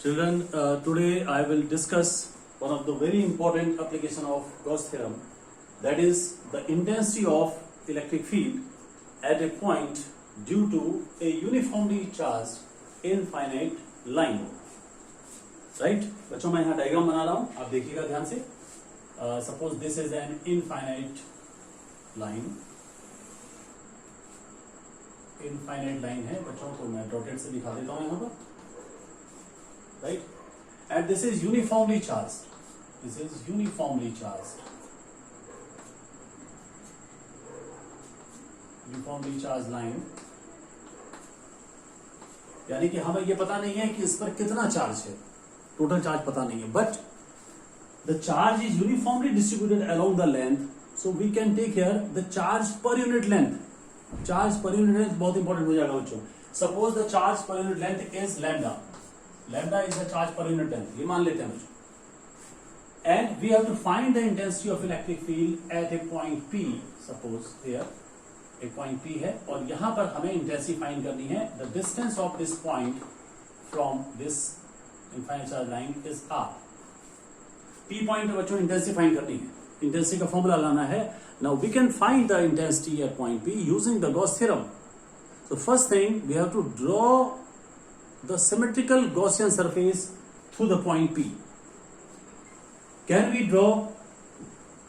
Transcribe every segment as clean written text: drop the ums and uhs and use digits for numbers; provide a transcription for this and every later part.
Children, today I will discuss one of the very important application of Gauss theorem, that is the intensity of electric field at a point due to a uniformly charged infinite line. Right? बच्चों मैं यहाँ diagram बना रहा हूँ, आप देखिएगा ध्यान से. Suppose this is an infinite line. Infinite line है बच्चों, तो मैं डॉटेड से दिखा देता हूँ यहाँ पर. Right? And this is uniformly charged. This is uniformly charged. Uniformly charged line. यानी कि हमें ये पता नहीं है कि इस पर कितना चार्ज है, टोटल चार्ज पता नहीं है, but the charge is uniformly distributed along the length, so we can take here the charge per unit length. Charge per unit length बहुत इंपॉर्टेंट हो जाएगा बच्चों. Suppose the charge per unit length is lambda. Lambda is the charge per unit length. ये मान लेते हैं बच्चों. And we have to find the intensity of electric field at a point P. Suppose here एक point P है और यहाँ पर हमें intensity find करनी है. The distance of this point from this infinite charge line is R. P point पे बच्चों intensity find करनी है. Intensity का formula लाना है. Now we can find the intensity at point P using the Gauss theorem. So first thing we have to draw the symmetrical Gaussian surface through the point P. Can we draw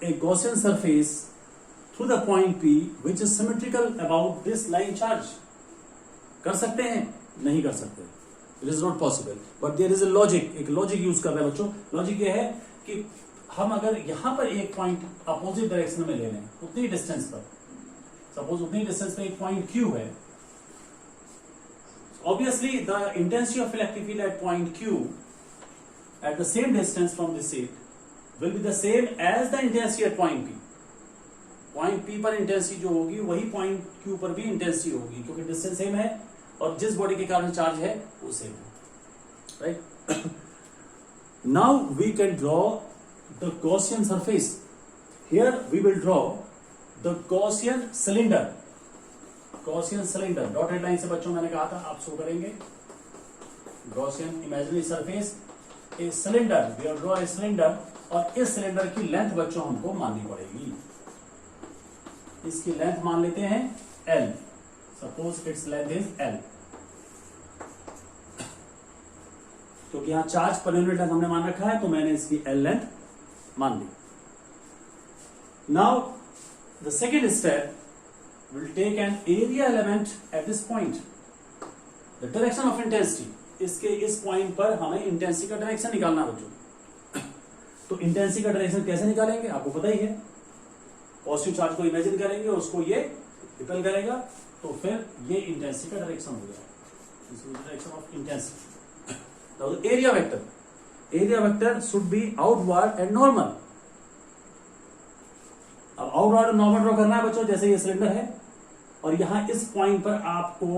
a Gaussian surface through the point P which is symmetrical about this line charge? कर सकते हैं? नहीं कर सकते. It is not possible. But there is a logic. एक logic use कर रहे हैं बच्चों. Logic ये है कि हम अगर यहाँ पर एक point opposite direction में ले लें, उतनी distance पर, suppose उतनी distance पे एक point Q है, obviously the intensity of electric field at point Q at the same distance from this seat will be the same as the intensity at point P. Point P पर intensity जो होगी वही point Q पर भी intensity होगी, क्योंकि distance same है और जिस body के कारण charge है वो same है. Right? Now we can draw the Gaussian surface. Here we will draw the Gaussian cylinder. Gaussian cylinder dotted line से बच्चों मैंने कहा था आप शो करेंगे. Gaussian imaginary surface a cylinder. We will draw a cylinder और इस सिलेंडर की लेंथ बच्चों हमको माननी पड़ेगी. इसकी लेंथ मान लेते हैं L. Suppose its length is L. क्योंकि यहाँ चार्ज पर यूनिट लेंथ हमने मान रखा है तो मैंने इसकी L लेंथ मान ली. Now the second step will take an area element at this point. The direction of intensity. इसके इस पॉइंट पर हमें इंटेंसिटी का डायरेक्शन निकालना है बच्चों. तो इंटेंसिटी का डायरेक्शन कैसे निकालेंगे आपको पता ही है. पॉजिटिव चार्ज को इमेजिन करेंगे, उसको ये रिपेल करेगा, तो फिर ये इंटेंसिटी का डायरेक्शन हो जाएगा. This is the direction of intensity. Now the area vector. Area vector should be outward and normal. अब आउटवर्ड और नॉर्मल ड्रॉ करना है बच्चों. जैसे ये सिलेंडर है और यहां इस पॉइंट पर आपको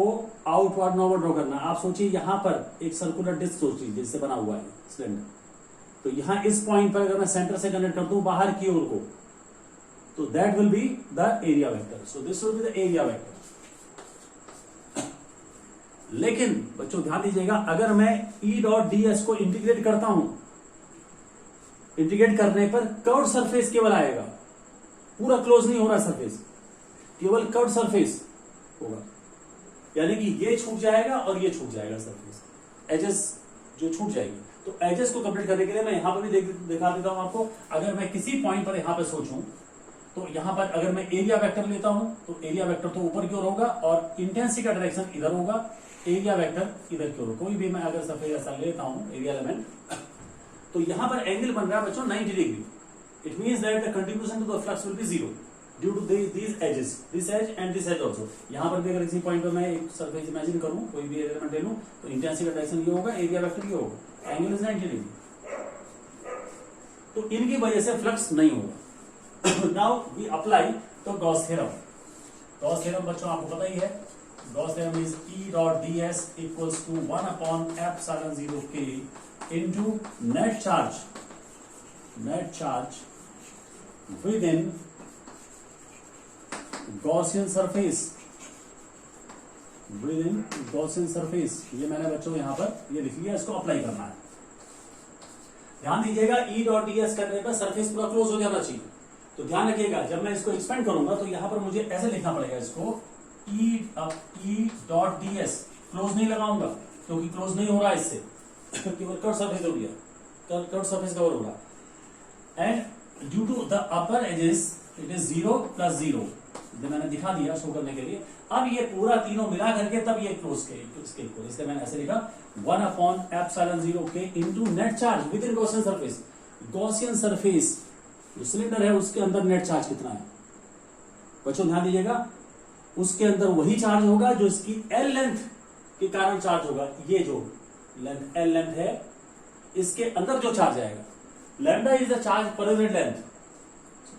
आउटवर्ड नॉर्मल ड्रॉ करना है. आप सोचिए यहां पर एक सर्कुलर डिस्क सोचिए जिससे बना हुआ है सिलेंडर. तो यहां इस पॉइंट पर अगर मैं सेंटर से कनेक्ट कर दूं बाहर की ओर को, तो that will be the area vector. So this will be the area vector. लेकिन बच्चों ध्यान दीजिएगा, अगर मैं E डॉट ds को इंटीग्रेट करता हूं, इंटीग्रेट करने पर कर्व्ड सरफेस केवल आएगा. पूरा क्लोज नहीं हो रहा सरफेस, केवल कर्व्ड सरफेस होगा. यानी कि ये छूट जाएगा और ये छूट जाएगा सरफेस. एजेस जो छूट जाएगी. तो एजेस को कंप्लीट करने के लिए मैं यहां पर भी दिखा देता हूं आपको. अगर मैं किसी पॉइंट पर यहां पर सोचूं तो यहां पर अगर मैं एरिया वेक्टर लेता हूं तो एरिया वेक्टर तो ऊपर की ओर होगा और इंटेंसिटी का डायरेक्शन इधर होगा, एरिया वेक्टर इधर की ओर. कोई भी मैं अगर सरफेस ऐसा लेता हूं एरिया एलिमेंट, तो यहां पर एंगल बन रहा है बच्चों 90 degree. It means that the contribution to the flux will be zero due to these edges, this edge and this edge also. यहाँ पर भी अगर किसी पॉइंट पर मैं एक सरफेस इमेजिन करूं, कोई भी एलिमेंट ले लूं, तो इंटेंसिटी का डायरेक्शन ये होगा, एरिया वेक्टर ये होगा, एंगल इज 90 डिग्री. तो इनकी वजह से फ्लक्स नहीं होगा. Now we apply to Gauss theorem. Gauss theorem बच्चों आपको पता ही है. Gauss theorem is E dot ds equals to 1/epsilon0k into net charge within Gaussian surface. Within Gaussian surface, ये मैंने बच्चों यहां पर ये लिख लिया, इसको अप्लाई करना है। ध्यान दीजिएगा ई डॉट डी एस करने पर सरफेस पूरा क्लोज हो जाना चाहिए। तो ध्यान रखिएगा जब मैं इसको एक्सपेंड करूंगा तो यहां पर मुझे ऐसे लिखना पड़ेगा इसको E dot D S, close नहीं लगाऊंगा क्योंकि क्लोज नहीं हो रहा इससे, केवल कर्व सरफेस हो गया, कर्व सरफेस कवर होगा। And due to the upper edges it is 0 + 0, जो मैंने दिखा दिया शो करने के लिए। अब ये पूरा तीनों मिला करके तब ये क्लोज के इसलिए मैंने ऐसे लिखा 1/ε0 k into net charge with in Gaussian surface. Gaussian surface जो सिलेंडर है उसके अंदर नेट चार्ज कितना है बच्चों, ध्यान दीजिएगा, उसके अंदर वही चार्ज होगा जो इसकी एल लेंथ के कारण चार्ज होगा। ये जो लेंथ एल लेंथ है इसके अंदर जो चार्ज आएगा, lambda is the charge per unit length,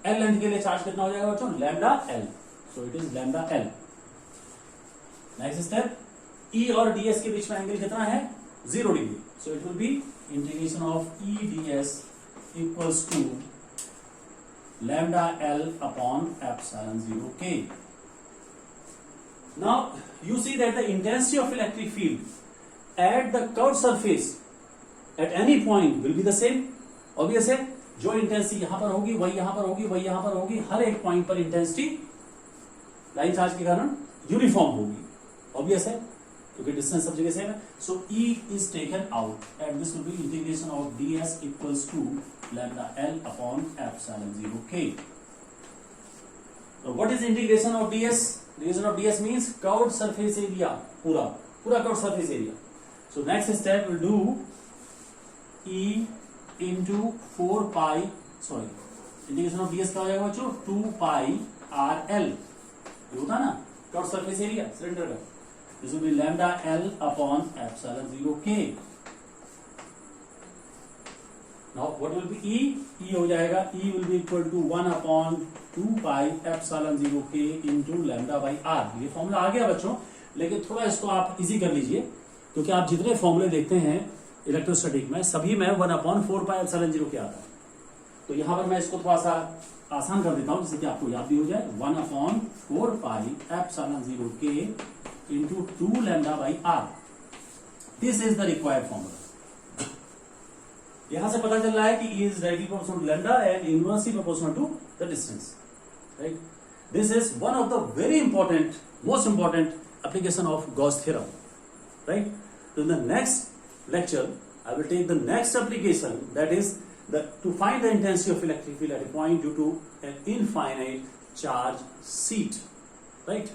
L length के लिए चार्ज कितना हो जाएगा बच्चों, lambda L, so it is lambda L. Next step, E और डीएस के बीच में एंगल कितना है, 0 degree, so it will be integration of E DS equals to lambda L upon epsilon 0 k. Now you see that the intensity of electric field at the curved surface at any point will be the same. Obvious है, जो intensity यहां पर होगी वही यहां पर होगी, वही यहां पर होगी, हर एक पॉइंट पर इंटेंसिटी लाइन चार्ज के कारण यूनिफॉर्म होगी। ऑब्वियस है क्योंकि डिस्टेंस सब जगह सेम है। सो E is taken out and this will be integration of ds equals to lambda L upon epsilon 0 k. So what is integration of ds? Integration of ds means curved surface area, पूरा curved surface area. So next step we'll do E into 4 pi, sorry, integration of ds क्या हो जाएगा बच्चों, 2 pi RL, ये होता ना curve surface area cylinder का, this will be lambda L upon epsilon 0 k. Now what will be E? E हो जाएगा, E will be equal to 1/2 pi epsilon 0 k into lambda by r. ये formula आ गया बच्चों, लेकिन थोड़ा इसको आप इजी कर लीजिए क्योंकि आप जितने फॉर्मूले देखते हैं इलेक्ट्रोस्टैटिक में सभी में 1/4 pi epsilon 0 k आता है। तो यहां पर मैं इसको थोड़ा सा आसान कर देता हूं जिससे कि आपको याद भी हो जाए, 1/4 pi epsilon 0 k into 2 lambda by r. This is the required formula. यहां से पता चल रहा है कि E is directly proportional to lambda and inversely proportional to the distance. Right? This is one of the very important, most important application of Gauss theorem. Right? So in the next lecture, I will take the next application, that is to find the intensity of electric field at a point due to an infinite charge sheet. Right?